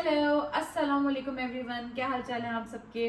Hello अस्सलाम वालेकुम everyone, क्या हाल चाल है आप सबके।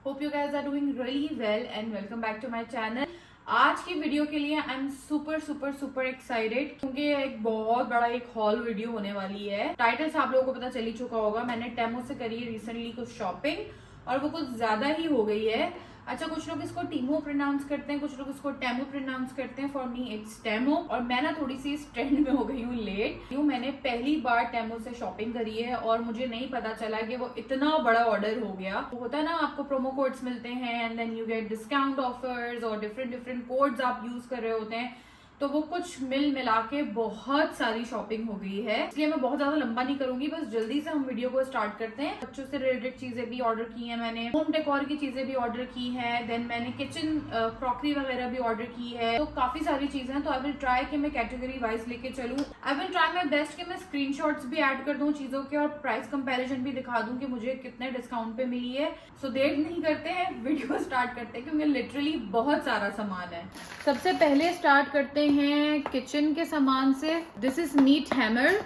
Hope you guys are doing really well and welcome back to my channel. आज की वीडियो के लिए I am super super super excited क्योंकि एक बहुत बड़ा एक हॉल वीडियो होने वाली है। टाइटल से आप लोगों को पता चल ही चुका होगा, मैंने टेमो से करी है रिसेंटली कुछ शॉपिंग और वो कुछ ज्यादा ही हो गई है। अच्छा, कुछ लोग इसको टीमो प्रोनाउंस करते हैं, कुछ लोग इसको टेमो प्रोनाउंस करते हैं। फॉर मी इट्स टेमो। और मैं ना थोड़ी सी इस ट्रेंड में हो गई हूँ लेट। मैंने पहली बार टेमो से शॉपिंग करी है और मुझे नहीं पता चला कि वो इतना बड़ा ऑर्डर हो गया। तो होता है ना, आपको प्रोमो कोड्स मिलते हैं and then you get discount offers और डिफरेंट कोड्स आप यूज कर रहे होते हैं। तो वो कुछ मिला के बहुत सारी शॉपिंग हो गई है, इसलिए मैं बहुत ज्यादा लंबा नहीं करूंगी। बस जल्दी से हम वीडियो को स्टार्ट करते हैं। बच्चों से रिलेटेड चीजें भी ऑर्डर की हैं मैंने, होम डेकोर की चीजें भी ऑर्डर की हैं, देन मैंने किचन क्रॉकरी वगैरह भी ऑर्डर की है। तो काफी सारी चीजें हैं। तो आई विल ट्राई कि मैं कैटेगरी वाइज लेके चलूं। I will try my best कि मैं स्क्रीनशॉट्स भी ऐड कर दूं चीजों के और प्राइस कंपैरिजन भी दिखा दूं कि मुझे कितने डिस्काउंट पे मिली है। सो देर नहीं करते हैं, वीडियो स्टार्ट करते हैं क्योंकि लिटरली बहुत सारा सामान है। सबसे पहले स्टार्ट करते हैं किचन के सामान से। This is meat hammer.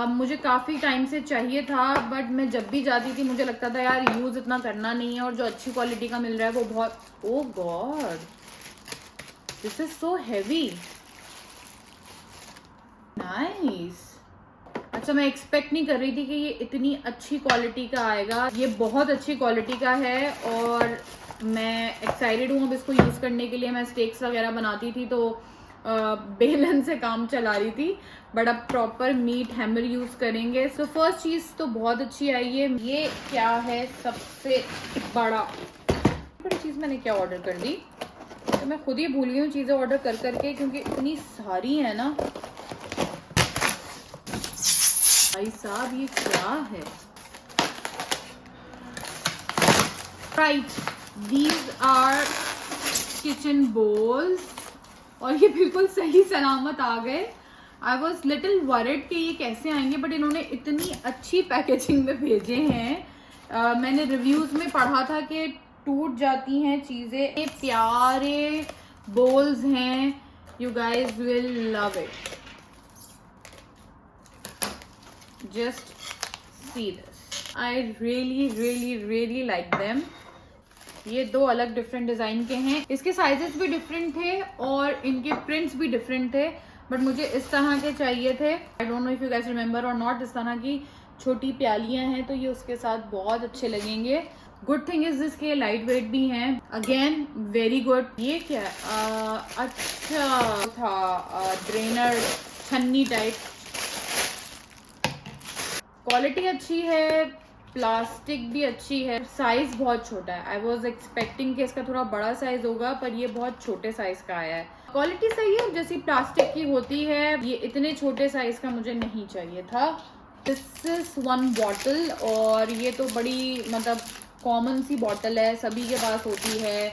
मुझे काफी टाइम से चाहिए था, बट मैं जब भी जाती थी मुझे लगता था यार यूज इतना करना नहीं है, और जो अच्छी क्वालिटी का मिल रहा है वो बहुत, oh God this is so heavy, nice. अच्छा, मैं एक्सपेक्ट नहीं कर रही थी कि ये इतनी अच्छी क्वालिटी का आएगा। ये बहुत अच्छी क्वालिटी का है और मैं एक्साइटेड हूँ अब इसको यूज करने के लिए। मैं स्टेक्स वगैरह बनाती थी तो बेलन से काम चला रही थी, बट अब प्रॉपर मीट हैमर यूज करेंगे। सो फर्स्ट चीज तो बहुत अच्छी आई है। ये क्या है, सबसे बड़ी चीज मैंने क्या ऑर्डर कर दी, तो मैं खुद ही भूल गई हूँ चीजें ऑर्डर कर करके, क्योंकि इतनी सारी है ना। भाई साहब ये क्या है, right, these are kitchen bowls और ये बिल्कुल सही सलामत आ गए। आई वॉज लिटिल वरिड कि ये कैसे आएंगे, बट इन्होंने इतनी अच्छी पैकेजिंग में भेजे हैं। मैंने रिव्यूज में पढ़ा था कि टूट जाती हैं चीजें। ये प्यारे बोल्स हैं, you guys will love it. Just see this. I really like them. ये दो अलग डिफरेंट डिजाइन के हैं। इसके साइजेस भी डिफरेंट थे और इनके प्रिंट्स भी डिफरेंट थे, बट मुझे इस तरह के चाहिए थे। आई don't know if you guys remember और नॉट। इस तरह की छोटी प्यालियां हैं तो ये उसके साथ बहुत अच्छे लगेंगे। गुड थिंग इज इसके लाइट वेट भी हैं, अगेन वेरी गुड। ये क्या है, अच्छा था ड्रेनर छन्नी टाइप। क्वालिटी अच्छी है, प्लास्टिक भी अच्छी है, साइज बहुत छोटा है। आई वॉज एक्सपेक्टिंग कि इसका थोड़ा बड़ा साइज होगा, पर ये बहुत छोटे साइज का आया है। क्वालिटी सही है, जैसी प्लास्टिक की होती है। ये इतने छोटे साइज का मुझे नहीं चाहिए था। दिस इज 1 बॉटल और ये तो बड़ी मतलब कॉमन सी बॉटल है, सभी के पास होती है,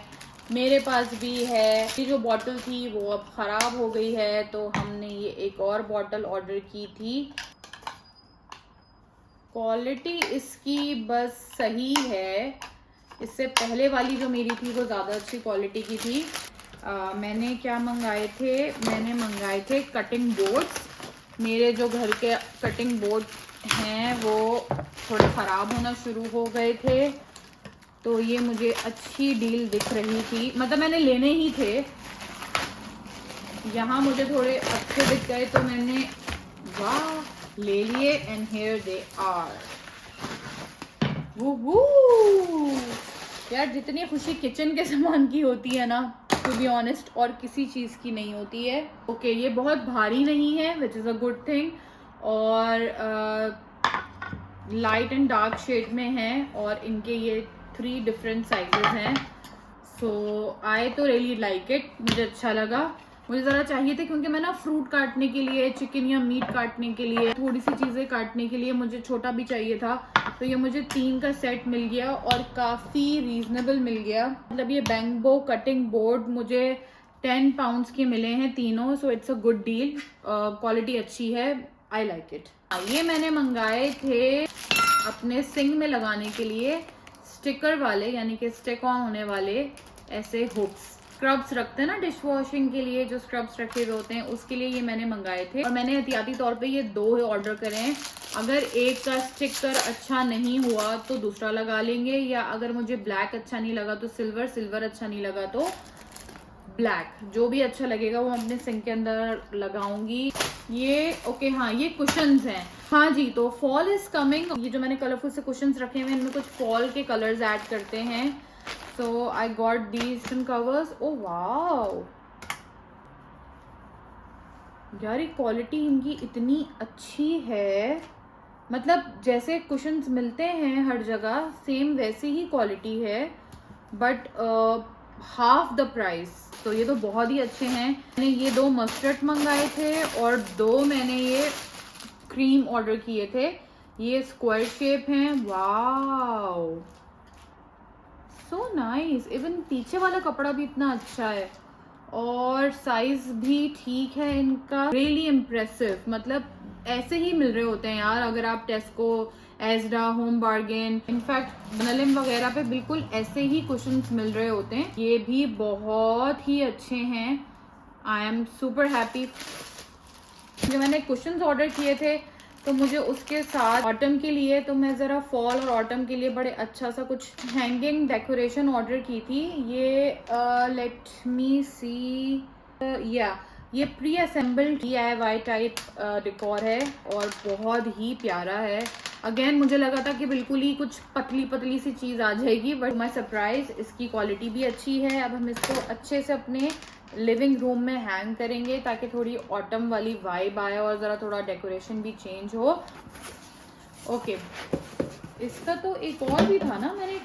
मेरे पास भी है। ये जो बॉटल थी वो अब खराब हो गई है, तो हमने ये एक और बॉटल ऑर्डर की थी। क्वालिटी इसकी बस सही है। इससे पहले वाली जो मेरी थी वो ज़्यादा अच्छी क्वालिटी की थी। मैंने क्या मंगाए थे, मैंने मंगाए थे कटिंग बोर्ड्स। मेरे जो घर के कटिंग बोर्ड हैं वो थोड़े ख़राब होना शुरू हो गए थे, तो ये मुझे अच्छी डील दिख रही थी। मतलब मैंने लेने ही थे, यहाँ मुझे थोड़े अच्छे दिख गए तो मैंने वाह ले लिए एंड हियर दे आर। यार जितनी खुशी किचन के सामान की होती है ना, टू बी ऑनेस्ट, और किसी चीज की नहीं होती है। ओके, ये बहुत भारी नहीं है, which is a good thing, और लाइट एंड डार्क शेड में है, और इनके ये 3 डिफरेंट साइजेस हैं। सो आई तो रियली लाइक इट, मुझे अच्छा लगा। मुझे ज़रा चाहिए थे क्योंकि मैं ना फ्रूट काटने के लिए, चिकन या मीट काटने के लिए, थोड़ी सी चीज़ें काटने के लिए मुझे छोटा भी चाहिए था। तो ये मुझे 3 का सेट मिल गया और काफ़ी रीजनेबल मिल गया। मतलब ये बैंगबो कटिंग बोर्ड मुझे 10 पाउंड्स के मिले हैं तीनों। So it's a good deal, quality अच्छी है, आई लाइक इट। ये मैंने मंगाए थे अपने सिंक में लगाने के लिए स्टिकर वाले, यानी कि स्टिक ऑन होने वाले ऐसे हुक्स। स्क्रब्स रखते हैं ना डिश वॉशिंग के लिए, जो स्क्रब्स रखे हुए होते हैं, उसके लिए ये मैंने मंगाए थे और मैंने एहतियाती तौर पे ये 2 ऑर्डर करे हैं। अगर एक का स्टिकर अच्छा नहीं हुआ तो दूसरा लगा लेंगे, या अगर मुझे ब्लैक अच्छा नहीं लगा तो सिल्वर, सिल्वर अच्छा नहीं लगा तो ब्लैक, जो भी अच्छा लगेगा वो अपने सिंक के अंदर लगाऊंगी। ये ओके, हाँ ये कुशन्स हैं। हाँ जी, तो फॉल इज कमिंग। ये जो मैंने कलरफुल से कुशन्स रखे हुए हैं, इनमें कुछ फॉल के कलर्स ऐड करते हैं। So I got these covers. Oh wow यार, ये क्वालिटी इनकी इतनी अच्छी है, मतलब जैसे कुशन्स मिलते हैं हर जगह सेम वैसी ही क्वालिटी है, बट हाफ द प्राइस। तो ये तो बहुत ही अच्छे हैं। मैंने ये 2 मस्टर्ड मंगाए थे और 2 मैंने ये क्रीम ऑर्डर किए थे। ये स्क्वायर शेप हैं। Wow so nice. इवन पीछे वाला कपड़ा भी इतना अच्छा है और साइज भी ठीक है इनका। Really impressive. मतलब ऐसे ही मिल रहे होते हैं यार, अगर आप टेस्को, एजडा, होम बार्गेन, इनफैक्ट बनलिम वगैरह पे बिल्कुल ऐसे ही कुशन्स मिल रहे होते हैं। ये भी बहुत ही अच्छे हैं। आई एम सुपर हैप्पी। जब मैंने कुशन्स ऑर्डर किए थे तो मुझे उसके साथ ऑटम के लिए, तो मैं ज़रा फॉल और ऑटम के लिए बड़े अच्छा सा कुछ हैंगिंग डेकोरेशन ऑर्डर की थी। ये लेट मी सी, या ये pre assembled DIY type decor है और बहुत ही प्यारा है। अगेन मुझे लगा था कि बिल्कुल ही कुछ पतली पतली सी चीज़ आ जाएगी, बट माय सरप्राइज, इसकी क्वालिटी भी अच्छी है। अब हम इसको अच्छे से अपने लिविंग रूम में हैंग करेंगे ताकि थोड़ी ऑटम वाली वाइब आए और ज़रा थोड़ा डेकोरेशन भी चेंज हो। ओके, इसका तो एक और भी था ना, मैंने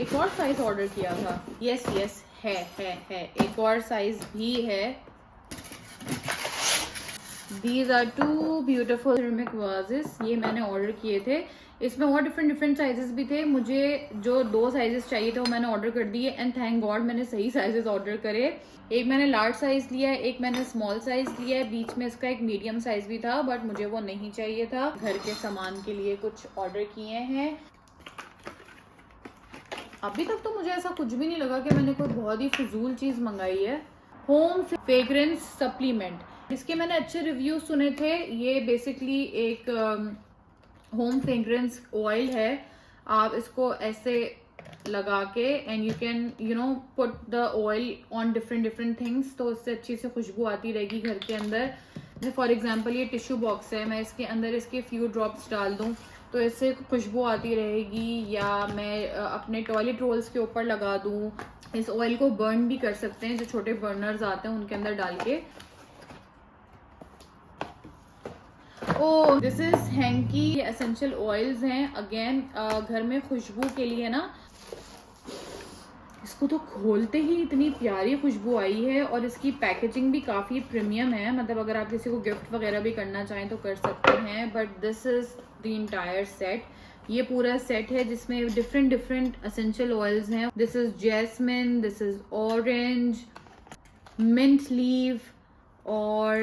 एक और साइज ऑर्डर किया था। यस यस, है एक और साइज भी है। These are 2 beautiful ceramic vases। ये मैंने ऑर्डर किए थे। इसमें और डिफरेंट साइजेस भी थे। मुझे जो 2 साइजेस चाहिए थे वो मैंने ऑर्डर कर दिए, एंड थैंक गॉड मैंने सही साइजेस ऑर्डर करे। एक मैंने लार्ज साइज लिया है, एक मैंने स्मॉल साइज लिया है, बीच में इसका एक मीडियम साइज भी था, बट मुझे वो नहीं चाहिए था। घर के सामान के लिए कुछ ऑर्डर किए हैं। अभी तक तो मुझे ऐसा कुछ भी नहीं लगा कि मैंने कोई बहुत ही फजूल चीज मंगाई है। होम फ्रेग्रेंस सप्लीमेंट, इसके मैंने अच्छे रिव्यूज सुने थे। ये बेसिकली एक होम फ्रेग्रेंस ऑयल है। आप इसको ऐसे लगा के and you can put the oil on different things, तो उससे अच्छी से खुशबू आती रहेगी घर के अंदर। जैसे फॉर एग्जांपल ये टिश्यू बॉक्स है, मैं इसके अंदर इसके फ्यू ड्रॉप्स डाल दूं तो इससे खुशबू आती रहेगी, या मैं अपने टॉयलेट रोल्स के ऊपर लगा दूं। इस ऑयल को बर्न भी कर सकते हैं, जो छोटे बर्नर्स आते हैं उनके अंदर डाल के। ओ दिस इज हैंकी एसेंशियल ऑयल्स हैं। अगेन घर में खुशबू के लिए ना, इसको तो खोलते ही इतनी प्यारी खुशबू आई है और इसकी पैकेजिंग भी काफ़ी प्रीमियम है। मतलब अगर आप किसी को गिफ्ट वगैरह भी करना चाहें तो कर सकते हैं। But this is the entire set. ये पूरा सेट है जिसमें डिफरेंट एसेंशियल ऑयल्स हैं। This is jasmine, this is orange, mint leaf, और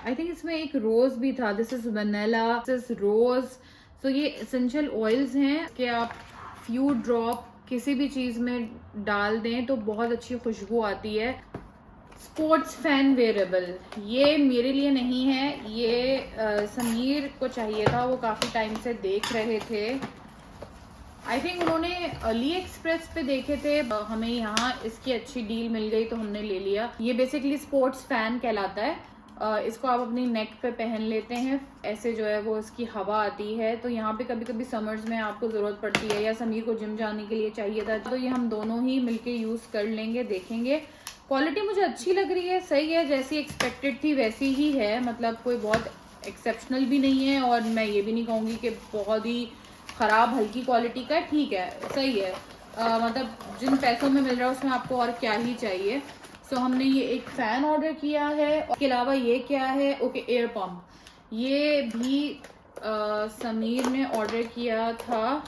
आई थिंक इसमें एक रोज भी था। This is vanilla, this is rose. तो ये एसेंशियल ऑयल्स हैं कि आप फ्यू ड्रॉप किसी भी चीज में डाल दें तो बहुत अच्छी खुशबू आती है। स्पोर्ट्स फैन वेयरेबल, ये मेरे लिए नहीं है, ये समीर को चाहिए था। वो काफी टाइम से देख रहे थे। आई थिंक उन्होंने अली एक्सप्रेस पे देखे थे, हमें यहाँ इसकी अच्छी डील मिल गई तो हमने ले लिया। ये बेसिकली स्पोर्ट्स फैन कहलाता है। इसको आप अपनी नेक पे पहन लेते हैं, ऐसे जो है वो इसकी हवा आती है। तो यहाँ पे कभी कभी समर्स में आपको ज़रूरत पड़ती है, या समीर को जिम जाने के लिए चाहिए था, तो ये हम दोनों ही मिलके यूज़ कर लेंगे। देखेंगे, क्वालिटी मुझे अच्छी लग रही है, सही है, जैसी एक्सपेक्टेड थी वैसी ही है। मतलब कोई बहुत एक्सेप्शनल भी नहीं है और मैं ये भी नहीं कहूँगी कि बहुत ही ख़राब हल्की क्वालिटी का। ठीक है, सही है। मतलब जिन पैसों में मिल रहा है उसमें आपको और क्या ही चाहिए। सो हमने ये एक फ़ैन ऑर्डर किया है। उसके अलावा ये क्या है, ओके, एयर पंप। ये भी समीर ने ऑर्डर किया था,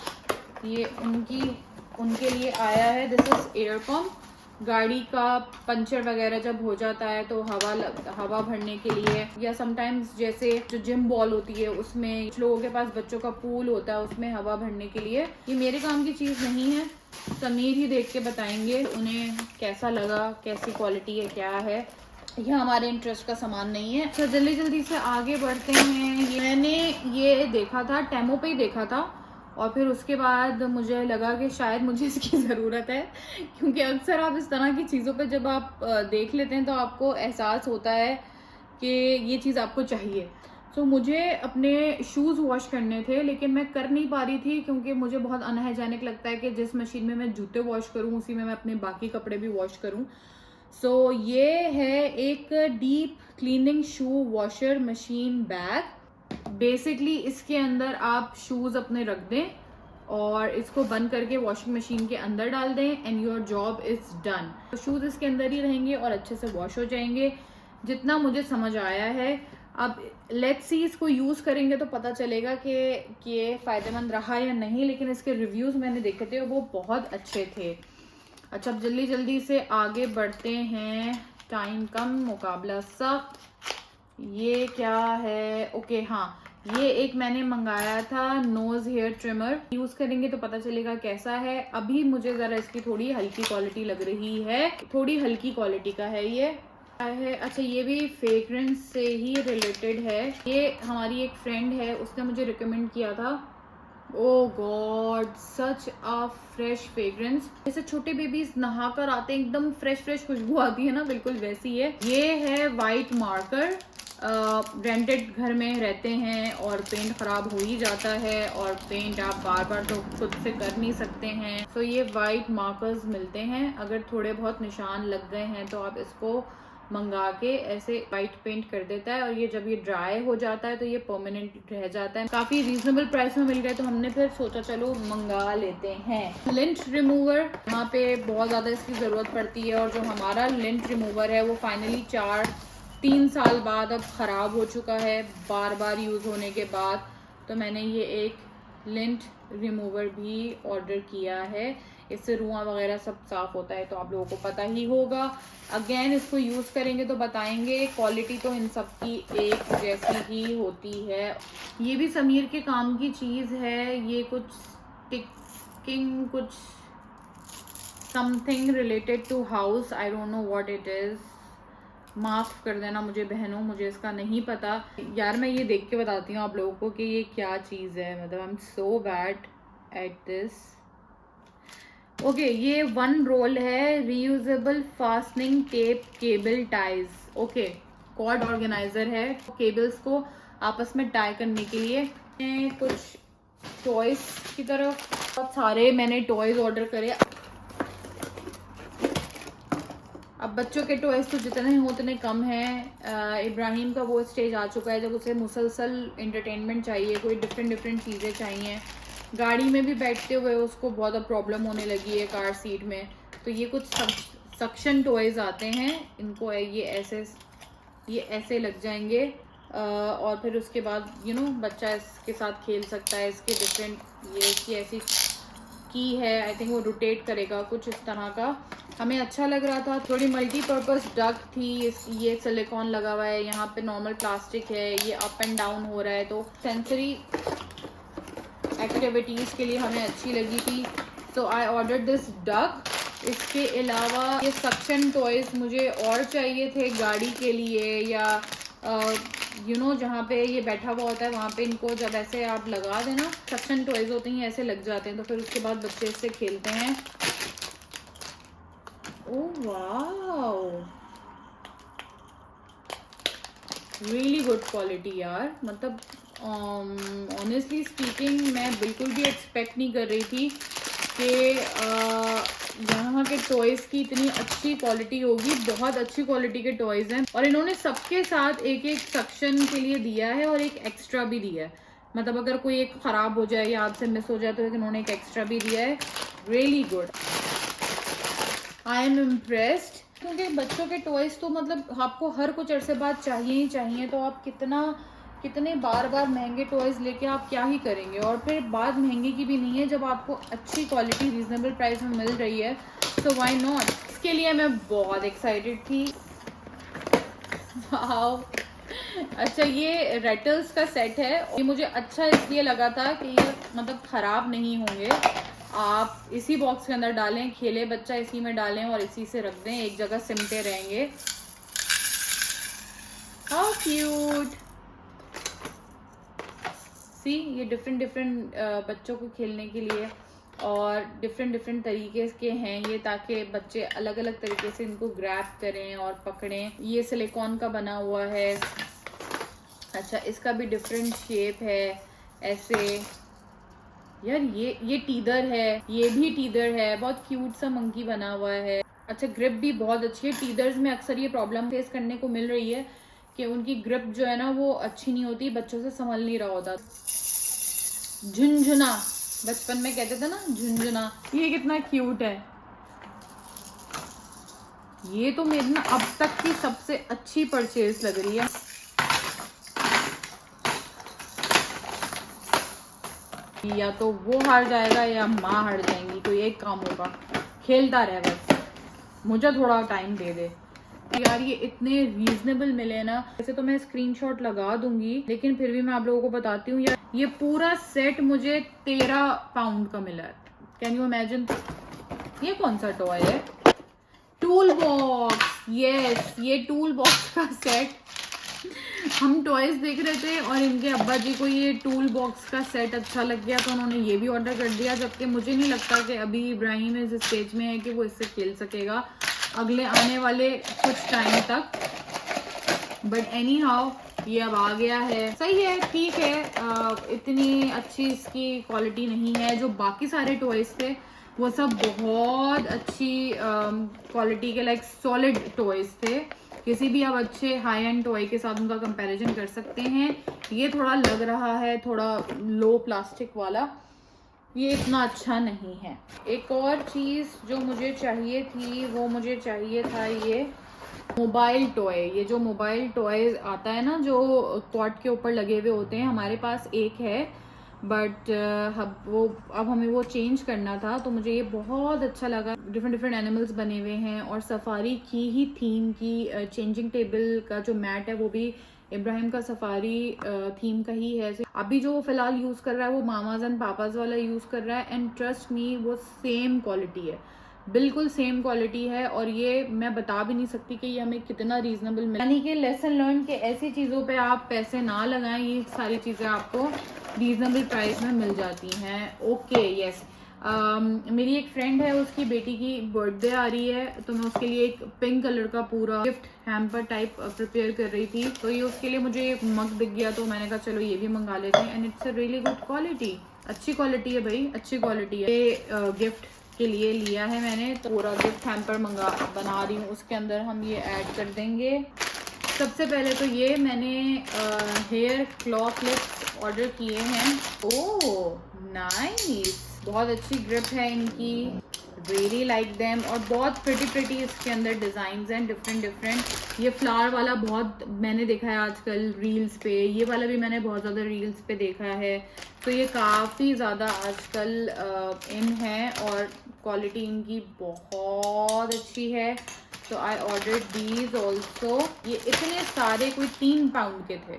ये उनके लिए आया है। This is air pump. गाड़ी का पंचर वगैरह जब हो जाता है तो हवा भरने के लिए, या समटाइम्स जैसे जो जिम बॉल होती है उसमें, लोगों के पास बच्चों का पूल होता है उसमें हवा भरने के लिए। ये मेरे काम की चीज़ नहीं है, समीर ही देख के बताएंगे उन्हें कैसा लगा, कैसी क्वालिटी है, क्या है। ये हमारे इंटरेस्ट का सामान नहीं है। तो जल्दी जल्दी से आगे बढ़ते हैं। मैंने ये देखा था, टेमो पे ही देखा था, और फिर उसके बाद मुझे लगा कि शायद मुझे इसकी ज़रूरत है, क्योंकि अक्सर आप इस तरह की चीज़ों पे जब आप देख लेते हैं तो आपको एहसास होता है कि ये चीज़ आपको चाहिए। तो मुझे अपने शूज़ वॉश करने थे, लेकिन मैं कर नहीं पा रही थी क्योंकि मुझे बहुत अनहाइजेनिक लगता है कि जिस मशीन में मैं जूते वॉश करूँ उसी में मैं अपने बाकी कपड़े भी वॉश करूँ। सो ये है एक डीप क्लीनिंग शू वॉशर मशीन बैग। बेसिकली इसके अंदर आप शूज़ अपने रख दें और इसको बंद करके वॉशिंग मशीन के अंदर डाल दें and your job is done. तो शूज़ इसके अंदर ही रहेंगे और अच्छे से वॉश हो जाएंगे, जितना मुझे समझ आया है। अब लेट्स सी, इसको यूज़ करेंगे तो पता चलेगा कि ये फ़ायदेमंद रहा या नहीं, लेकिन इसके रिव्यूज़ मैंने देखे थे वो बहुत अच्छे थे। अच्छा, अब जल्दी जल्दी से आगे बढ़ते हैं, टाइम कम मुकाबला सख्त। ये क्या है? ओके हाँ, ये एक मैंने मंगाया था नोज हेयर ट्रिमर। यूज़ करेंगे तो पता चलेगा कैसा है। अभी मुझे ज़रा इसकी थोड़ी हल्की क्वालिटी लग रही है, थोड़ी हल्की क्वालिटी का है ये है। अच्छा, ये भी फ्रेग्रेंस से ही रिलेटेड है। ये हमारी एक फ्रेंड है, उसने मुझे रिकमेंड किया था। Oh God, such a fresh fragrance. जैसे छोटे बेबीज नहा कर आते हैं, एकदम फ्रेश फ्रेश खुशबू आती है ना, बिल्कुल वैसी है। ये है वाइट मार्कर। रेंटेड घर में रहते हैं और पेंट खराब हो ही जाता है, और पेंट आप बार बार तो खुद से कर नहीं सकते हैं। तो ये वाइट मार्कर्स मिलते हैं, अगर थोड़े बहुत निशान लग गए हैं तो आप इसको मंगा के ऐसे वाइट पेंट कर देता है, और ये जब ये ड्राई हो जाता है तो ये परमानेंट रह जाता है। काफी रीजनेबल प्राइस में मिल गए तो हमने फिर सोचा चलो मंगा लेते हैं। लिंट रिमूवर, यहाँ पे बहुत ज्यादा इसकी जरूरत पड़ती है, और जो हमारा लिंट रिमूवर है वो फाइनली 3 साल बाद अब खराब हो चुका है, बार बार यूज होने के बाद। तो मैंने ये एक लिंट रिमूवर भी ऑर्डर किया है। इससे रुआं वगैरह सब साफ होता है, तो आप लोगों को पता ही होगा। अगेन इसको यूज़ करेंगे तो बताएंगे। क्वालिटी तो इन सब की एक जैसी ही होती है। ये भी समीर के काम की चीज़ है। ये कुछ टिकिंग, कुछ something related to house, I don't know what it is. माफ़ कर देना मुझे बहनों, मुझे इसका नहीं पता यार। मैं ये देख के बताती हूँ आप लोगों को कि ये क्या चीज़ है। मतलब I am so bad at this. Okay, ये 1 रोल है, reusable fastening tape cable ties. Okay, cord organiser है, केबल्स को आपस में टाई करने के लिए। कुछ टॉयज की तरफ बहुत सारे मैंने टॉयज ऑर्डर करे। अब बच्चों के टॉयज तो जितने हो उतने कम हैं। इब्राहिम का वो स्टेज आ चुका है जब उसे मुसलसल एंटरटेनमेंट चाहिए, कोई डिफरेंट चीज़ें चाहिए। गाड़ी में भी बैठते हुए उसको बहुत प्रॉब्लम होने लगी है कार सीट में। तो ये कुछ सक्शन टॉयज आते हैं, इनको ये ऐसे लग जाएंगे, और फिर उसके बाद बच्चा इसके साथ खेल सकता है। इसके डिफरेंट, ये इसकी ऐसी की है, आई थिंक वो रोटेट करेगा, कुछ इस तरह का। हमें अच्छा लग रहा था। थोड़ी मल्टीपर्पज़ डक थी। ये सिलिकॉन लगा हुआ है, यहाँ पे नॉर्मल प्लास्टिक है, ये अप एंड डाउन हो रहा है, तो सेंसरी एक्टिविटीज़ के लिए हमें अच्छी लगी थी। तो आई ऑर्डर दिस डक। इसके अलावा ये सक्शन टॉयज मुझे और चाहिए थे गाड़ी के लिए, या जहाँ पे ये बैठा हुआ होता है वहाँ पे इनको जब ऐसे आप लगा देना, सक्शन टॉयज होते हैं ऐसे लग जाते हैं, तो फिर उसके बाद बच्चे इससे खेलते हैं। Oh wow, really good quality यार। मतलब ऑनेस्टली स्पीकिंग मैं बिल्कुल भी एक्सपेक्ट नहीं कर रही थी कि यहाँ के टॉयज़ की इतनी अच्छी क्वालिटी होगी। बहुत अच्छी क्वालिटी के टॉयज़ हैं, और इन्होंने सबके साथ एक सक्शन के लिए दिया है और एक एक्स्ट्रा भी दिया है। मतलब अगर कोई एक ख़राब हो जाए या आपसे मिस हो जाए तो इन्होंने एक एक्स्ट्रा भी दिया है। Really good, I am impressed. क्योंकि बच्चों के टॉयज़ तो मतलब आपको हर कुछ अरसे बाद चाहिए ही चाहिए, तो आप कितने बार महंगे टॉयज़ लेके आप क्या ही करेंगे। और फिर बात महंगे की भी नहीं है, जब आपको अच्छी क्वालिटी रीजनेबल प्राइस में मिल रही है तो व्हाई नॉट। इसके लिए मैं बहुत एक्साइटेड थी। वाओ, अच्छा ये रेटल्स का सेट है। ये मुझे अच्छा इसलिए लगा था कि ये मतलब ख़राब नहीं होंगे। आप इसी बॉक्स के अंदर डालें, खेले बच्चा इसी में डालें और इसी से रख दें, एक जगह सिमटे रहेंगे। How cute. सी, ये डिफरेंट डिफरेंट बच्चों को खेलने के लिए और डिफरेंट डिफरेंट तरीके के हैं ये, ताकि बच्चे अलग अलग तरीके से इनको ग्रैब करें और पकड़ें। ये सिलिकॉन का बना हुआ है। अच्छा, इसका भी डिफरेंट शेप है ऐसे। यार ये टीदर है, ये भी टीदर है, बहुत क्यूट सा मंकी बना हुआ है। अच्छा, ग्रिप भी बहुत अच्छी है। टीदर्स में अक्सर ये प्रॉब्लम फेस करने को मिल रही है कि उनकी ग्रिप जो है ना वो अच्छी नहीं होती, बच्चों से संभल नहीं रहा होता। झुनझुना, बचपन में कहते थे ना झुनझुना। ये कितना क्यूट है। ये तो मेरी ना अब तक की सबसे अच्छी परचेज लग रही है। या तो वो हार जाएगा या माँ हार जाएंगी, कोई एक काम होगा। खेलता रहे बस, मुझे थोड़ा टाइम दे दे। यार ये इतने रीजनेबल मिले ना, वैसे तो मैं स्क्रीनशॉट लगा दूंगी, लेकिन फिर भी मैं आप लोगों को बताती हूँ। यार ये पूरा सेट मुझे 13 पाउंड का मिला है। Can you imagine. ये कौन सा टॉय है? Tool box. यस, ये टूल बॉक्स का सेट। हम टॉयज देख रहे थे और इनके अब्बा जी को ये टूल बॉक्स का सेट अच्छा लग गया, तो उन्होंने ये भी ऑर्डर कर दिया। जबकि मुझे नहीं लगता कि अभी इब्राहिम इस स्टेज में है कि वो इससे खेल सकेगा अगले आने वाले कुछ टाइम तक। बट एनी हाउ ये अब आ गया है, सही है, ठीक है। इतनी अच्छी इसकी क्वालिटी नहीं है। जो बाकी सारे टॉयज थे वो सब बहुत अच्छी क्वालिटी के, लाइक सॉलिड टॉयज थे। किसी भी आप अच्छे हाई एंड टॉय के साथ उनका कंपैरिजन कर सकते हैं। ये थोड़ा लग रहा है थोड़ा लो प्लास्टिक वाला, ये इतना अच्छा नहीं है। एक और चीज़ जो मुझे चाहिए थी वो मुझे चाहिए था ये मोबाइल टॉय। ये जो मोबाइल टॉय आता है ना जो क्वाड के ऊपर लगे हुए होते हैं, हमारे पास एक है, बट अब हमें वो चेंज करना था, तो मुझे ये बहुत अच्छा लगा। डिफरेंट डिफरेंट एनिमल्स बने हुए हैं और सफारी की ही थीम की। चेंजिंग टेबल का जो मैट है वो भी इब्राहिम का सफारी थीम का ही है। अभी जो फिलहाल यूज कर रहा है वो मामाज एंड पापाज वाला यूज कर रहा है, एंड ट्रस्ट मी वो सेम क्वालिटी है, बिल्कुल सेम क्वालिटी है। और ये मैं बता भी नहीं सकती कि ये हमें कितना रीजनेबल मिला। यानी कि लेसन लर्न के ऐसी चीज़ों पे आप पैसे ना लगाएं, ये सारी चीज़ें आपको रीजनेबल प्राइस में मिल जाती हैं। Okay, yes. मेरी एक फ्रेंड है, उसकी बेटी की बर्थडे आ रही है, तो मैं उसके लिए एक पिंक कलर का पूरा गिफ्ट हैम्पर टाइप प्रिपेयर कर रही थी। तो ये उसके लिए मुझे एक मग दिख गया, तो मैंने कहा चलो ये भी मंगा लेते हैं। And it's a really good quality, अच्छी क्वालिटी है भाई, अच्छी क्वालिटी है। ये गिफ्ट के लिए लिया है मैंने, तो पूरा गिफ्ट हैम्पर बना रही हूँ। उसके अंदर हम ये ऐड कर देंगे। सबसे पहले तो ये मैंने हेयर क्लॉ क्लिप्स ऑर्डर किए हैं। ओह नाइस, बहुत अच्छी ग्रिप है इनकी, रियली लाइक देम। और बहुत प्रिटी इसके अंदर डिजाइन हैं डिफरेंट डिफरेंट। ये फ्लावर वाला बहुत मैंने देखा है आजकल रील्स पे, ये वाला भी मैंने बहुत ज़्यादा रील्स पे देखा है। तो ये काफ़ी ज़्यादा आजकल इन है और क्वालिटी इनकी बहुत अच्छी है। तो आई ऑर्डर दीज ऑल्सो। ये इतने सारे, कोई 3 पाउंड के थे,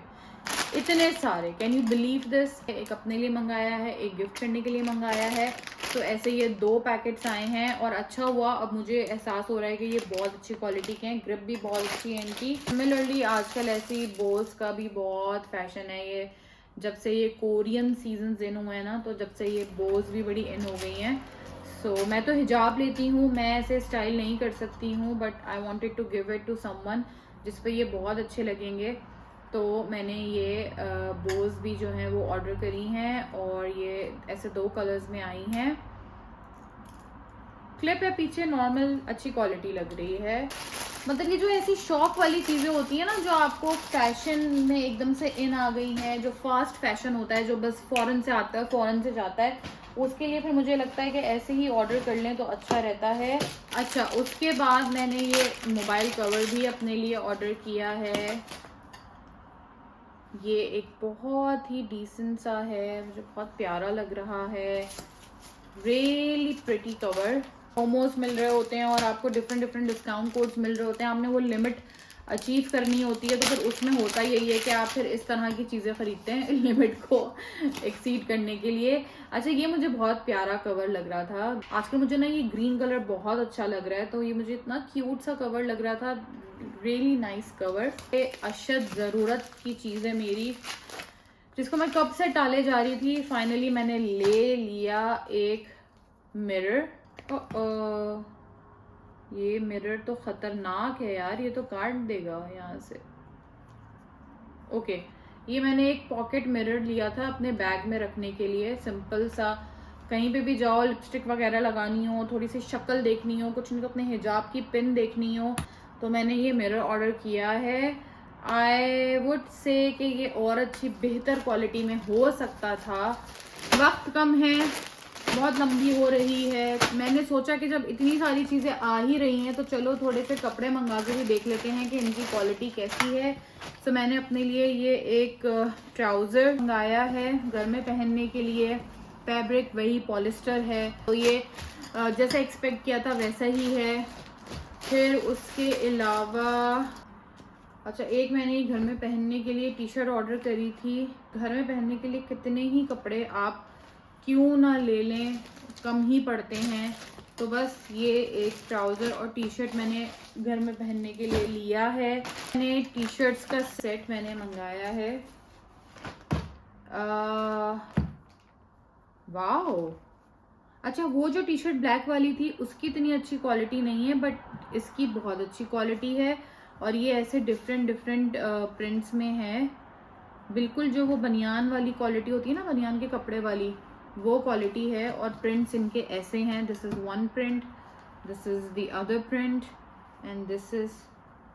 इतने सारे, कैन यू बिलीव दिस। एक अपने लिए मंगाया है, एक गिफ्ट करने के लिए मंगाया है। तो ऐसे ये 2 पैकेट्स आए हैं और अच्छा हुआ, अब मुझे एहसास हो रहा है कि ये बहुत अच्छी क्वालिटी के हैं। ग्रिप भी बहुत अच्छी है इनकी। सिमिलरली आजकल ऐसी बोस का भी बहुत फैशन है। ये जब से ये कोरियन सीजन इन हुए हैं ना, तो जब से ये बोस भी बड़ी इन हो गई हैं। सो मैं तो हिजाब लेती हूँ, मैं ऐसे स्टाइल नहीं कर सकती हूँ, but I wanted to give it to someone जिस पे ये बहुत अच्छे लगेंगे। तो मैंने ये बोज भी जो हैं वो ऑर्डर करी हैं और ये ऐसे 2 कलर्स में आई हैं। क्लिप है पीछे, नॉर्मल अच्छी क्वालिटी लग रही है। मतलब ये जो ऐसी शॉक वाली चीज़ें होती है ना, जो आपको फैशन में एकदम से इन आ गई हैं, जो फास्ट फैशन होता है, जो बस फॉरेन से आता है फॉरेन से जाता है, उसके लिए फिर मुझे लगता है कि ऐसे ही ऑर्डर कर लें तो अच्छा रहता है। अच्छा, उसके बाद मैंने ये मोबाइल कवर भी अपने लिए ऑर्डर किया है। ये एक बहुत ही डिसेंट सा है, मुझे बहुत प्यारा लग रहा है। Really pretty cover. प्रोमोस मिल रहे होते हैं और आपको डिफरेंट डिफरेंट डिस्काउंट कोड्स मिल रहे होते हैं। आपने वो लिमिट अचीव करनी होती है, तो फिर उसमें होता यही है कि आप फिर इस तरह की चीज़ें खरीदते हैं लिमिट को एक्सीड करने के लिए। अच्छा, ये मुझे बहुत प्यारा कवर लग रहा था। आजकल मुझे ना ये ग्रीन कलर बहुत अच्छा लग रहा है, तो ये मुझे इतना क्यूट सा कवर लग रहा था, रियली नाइस कवर। ये अशद ज़रूरत की चीज़ है मेरी, जिसको मैं कब से टाले जा रही थी। फाइनली मैंने ले लिया एक मिरर। ये मिरर तो खतरनाक है यार, ये तो काट देगा यहाँ से। ओके, ये मैंने एक पॉकेट मिरर लिया था अपने बैग में रखने के लिए। सिंपल सा, कहीं पे भी जाओ, लिपस्टिक वगैरह लगानी हो, थोड़ी सी शक्ल देखनी हो, कुछ नहीं तो अपने हिजाब की पिन देखनी हो, तो मैंने ये मिरर ऑर्डर किया है। आई वुड से कि ये और अच्छी बेहतर क्वालिटी में हो सकता था। वक्त कम है, बहुत लंबी हो रही है। मैंने सोचा कि जब इतनी सारी चीज़ें आ ही रही हैं तो चलो थोड़े से कपड़े मंगा के भी देख लेते हैं कि इनकी क्वालिटी कैसी है। तो मैंने अपने लिए ये एक ट्राउज़र मंगाया है घर में पहनने के लिए। फैब्रिक वही पॉलिस्टर है, तो ये जैसा एक्सपेक्ट किया था वैसा ही है। फिर उसके अलावा अच्छा, एक मैंने घर में पहनने के लिए टी शर्ट ऑर्डर करी थी। घर में पहनने के लिए कितने ही कपड़े आप क्यों ना ले लें, कम ही पड़ते हैं। तो बस ये एक ट्राउज़र और टी शर्ट मैंने घर में पहनने के लिए लिया है। मैंने टी शर्ट्स का सेट मैंने मंगाया है। वाओ, अच्छा, वो जो टी शर्ट ब्लैक वाली थी उसकी इतनी अच्छी क्वालिटी नहीं है, बट इसकी बहुत अच्छी क्वालिटी है। और ये ऐसे डिफरेंट प्रिंट्स में है, बिल्कुल जो वो बनियान वाली क्वालिटी होती है ना, बनियान के कपड़े वाली, वो क्वालिटी है। और प्रिंट्स इनके ऐसे हैं, this is one print, this is the other print and this is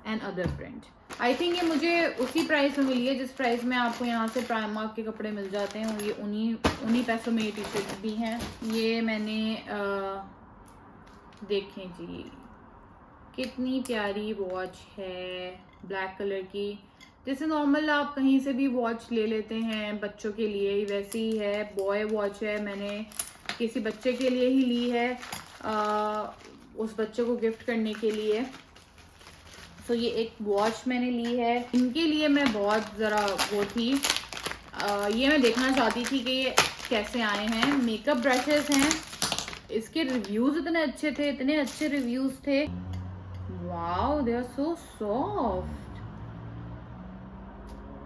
an other print. I think ये मुझे उसी प्राइस में मिली है जिस प्राइस में आपको यहाँ से प्राइमार्क के कपड़े मिल जाते हैं, और ये उन्हीं पैसों में ये टी शर्ट भी हैं। ये मैंने देखें जी, कितनी प्यारी वॉच है, ब्लैक कलर की। जैसे नॉर्मल आप कहीं से भी वॉच ले लेते हैं बच्चों के लिए, वैसी ही है। बॉय वॉच है, मैंने किसी बच्चे के लिए ही ली है, उस बच्चे को गिफ्ट करने के लिए। तो ये एक वॉच मैंने ली है। इनके लिए मैं बहुत ज़रा वो थी, ये मैं देखना चाहती थी कि ये कैसे आए हैं। मेकअप ब्रशेस हैं, इसके रिव्यूज़ इतने अच्छे थे, इतने अच्छे रिव्यूज़ थे। Wow, they are so soft,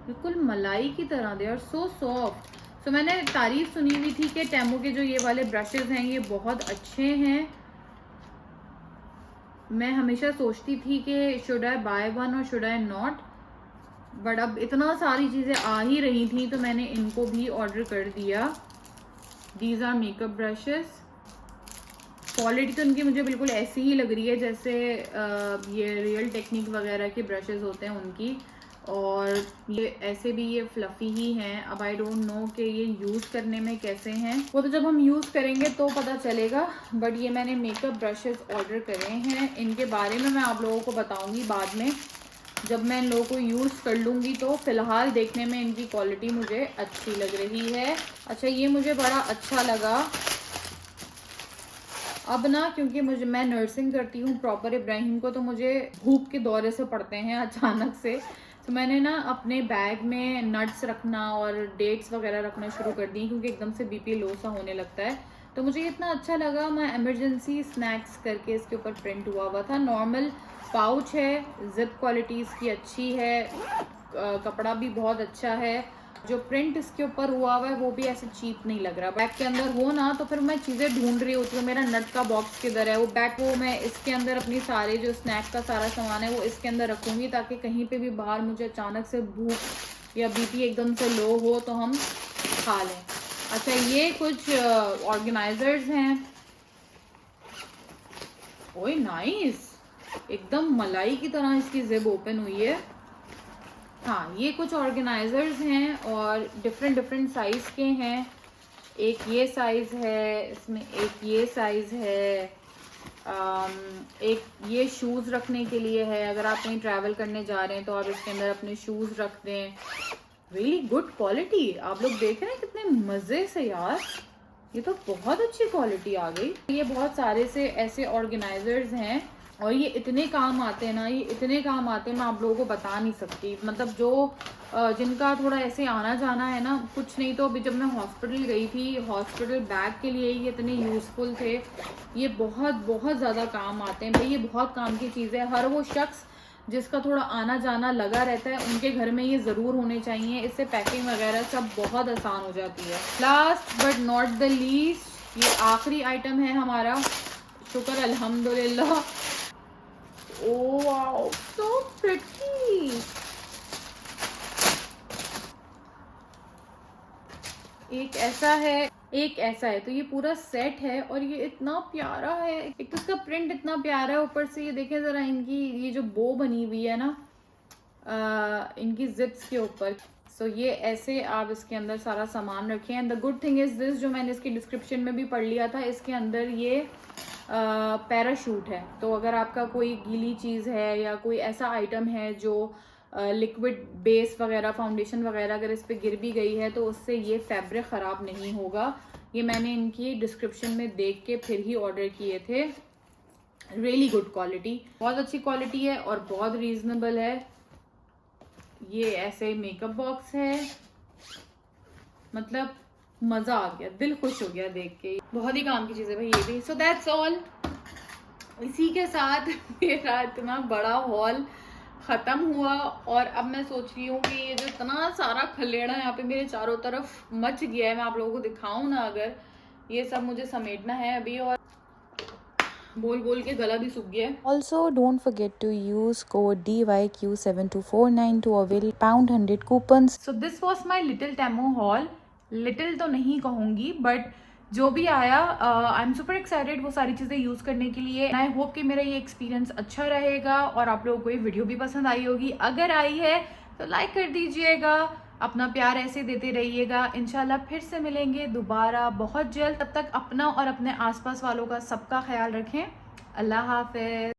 बिल्कुल मलाई की तरह, दे आर सो सॉफ्ट। तो मैंने तारीफ सुनी हुई थी कि टेमो के जो ये वाले ब्रशेस हैं ये बहुत अच्छे हैं। मैं हमेशा सोचती थी कि शुड आई बाय वन और शुड आई नॉट, बट अब इतना सारी चीज़ें आ ही रही थी तो मैंने इनको भी ऑर्डर कर दिया। These are makeup brushes. Quality तो इनकी मुझे बिल्कुल ऐसी ही लग रही है जैसे ये रियल टेक्निक वगैरह के ब्रशेस होते हैं उनकी, और ये ऐसे भी ये फ्लफ़ी ही हैं। अब आई डोंट नो कि ये यूज़ करने में कैसे हैं, वो तो जब हम यूज़ करेंगे तो पता चलेगा। बट ये मैंने मेकअप ब्रशेस ऑर्डर करे हैं, इनके बारे में मैं आप लोगों को बताऊंगी बाद में जब मैं इन लोगों को यूज़ कर लूँगी। तो फ़िलहाल देखने में इनकी क्वालिटी मुझे अच्छी लग रही है। अच्छा, ये मुझे बड़ा अच्छा लगा। अब ना, क्योंकि मैं नर्सिंग करती हूँ प्रॉपर इब्राहिम को, तो मुझे भूख के दौरे से पड़ते हैं अचानक से। तो मैंने ना अपने बैग में नट्स रखना और डेट्स वगैरह रखना शुरू कर दी, क्योंकि एकदम से बीपी लो सा होने लगता है। तो मुझे इतना अच्छा लगा, मैं इमरजेंसी स्नैक्स करके इसके ऊपर प्रिंट हुआ था। नॉर्मल पाउच है, जिप क्वालिटी इसकी अच्छी है, कपड़ा भी बहुत अच्छा है। जो प्रिंट इसके ऊपर हुआ है वो भी ऐसे चीप नहीं लग रहा। बैग के अंदर हो ना तो फिर मैं चीज़ें ढूंढ रही होती हूँ, मेरा नट का बॉक्स किधर है, वो बैग को मैं इसके अंदर अपनी सारे जो स्नैक का सारा सामान है वो इसके अंदर रखूँगी, ताकि कहीं पे भी बाहर मुझे अचानक से भूख या बीपी एकदम से लो हो तो हम खा लें। अच्छा, ये कुछ ऑर्गेनाइजर्स हैं। ओए नाइस, एकदम मलाई की तरह इसकी जिप ओपन हुई है। हाँ, ये कुछ ऑर्गेनाइजर्स हैं और डिफरेंट साइज़ के हैं। एक ये साइज़ है, इसमें एक ये साइज़ है, एक ये शूज़ रखने के लिए है। अगर आप कहीं ट्रैवल करने जा रहे हैं तो आप इसके अंदर अपने शूज़ रख दें। Really good quality. आप लोग देख रहे हैं कितने मज़े से यार, ये तो बहुत अच्छी क्वालिटी आ गई। ये बहुत सारे से ऐसे ऑर्गेनाइजर्स हैं और ये इतने काम आते हैं ना, ये इतने काम आते हैं, मैं आप लोगों को बता नहीं सकती। मतलब जो जिनका थोड़ा ऐसे आना जाना है ना, कुछ नहीं तो अभी जब मैं हॉस्पिटल गई थी, हॉस्पिटल बैग के लिए ये इतने यूज़फुल थे। ये बहुत बहुत ज़्यादा काम आते हैं भाई, ये बहुत काम की चीज़ है। हर वो शख्स जिसका थोड़ा आना जाना लगा रहता है, उनके घर में ये ज़रूर होने चाहिए। इससे पैकिंग वगैरह सब बहुत आसान हो जाती है। Last but not the least, ये आखिरी आइटम है हमारा, शुक्र अल्हम्दुलिल्लाह। Oh wow, so pretty. एक ऐसा है, एक ऐसा है, तो ये पूरा सेट है और ये इतना प्यारा है। एक तो इसका प्रिंट इतना प्यारा है, ऊपर से ये देखें जरा, इनकी ये जो बो बनी हुई है ना इनकी जिप्स के ऊपर। सो ये ऐसे आप इसके अंदर सारा सामान रखें। And the good thing is this, जो मैंने इसकी डिस्क्रिप्शन में भी पढ़ लिया था, इसके अंदर ये पैराशूट है। तो अगर आपका कोई गीली चीज़ है या कोई ऐसा आइटम है जो लिक्विड बेस वगैरह, फाउंडेशन वगैरह अगर इस पर गिर भी गई है तो उससे ये फैब्रिक ख़राब नहीं होगा। ये मैंने इनकी डिस्क्रिप्शन में देख के फिर ही ऑर्डर किए थे। रियली गुड क्वालिटी, बहुत अच्छी क्वालिटी है और बहुत रीजनेबल है। ये ऐसे मेकअप बॉक्स है, मतलब मज़ा आ गया, दिल खुश हो गया देख के। बहुत ही काम की चीज़ है भाई ये भी। So that's all. इसी के साथ मेरा इतना बड़ा हॉल ख़त्म हुआ और अब मैं सोच रही हूँ कि ये जो इतना सारा खलेड़ा यहाँ पे मेरे चारों तरफ मच गया है, मैं आप लोगों को दिखाऊँ ना, अगर ये सब मुझे समेटना है अभी, और बोल बोल के गला भी सूख गया है। Also, don't forget to use code DYQ7249 to avail £100 coupons. So this was my little टेमो हॉल। लिटिल तो नहीं कहूँगी, बट जो भी आया आई एम सुपर एक्साइटेड वो सारी चीज़ें यूज़ करने के लिए। आई होप कि मेरा ये एक्सपीरियंस अच्छा रहेगा और आप लोगों को ये वीडियो भी पसंद आई होगी। अगर आई है तो लाइक कर दीजिएगा, अपना प्यार ऐसे देते रहिएगा। इंशाल्लाह फिर से मिलेंगे दोबारा बहुत जल्द। तब तक अपना और अपने आसपास वालों का सबका ख्याल रखें। अल्लाह हाफ़िज़।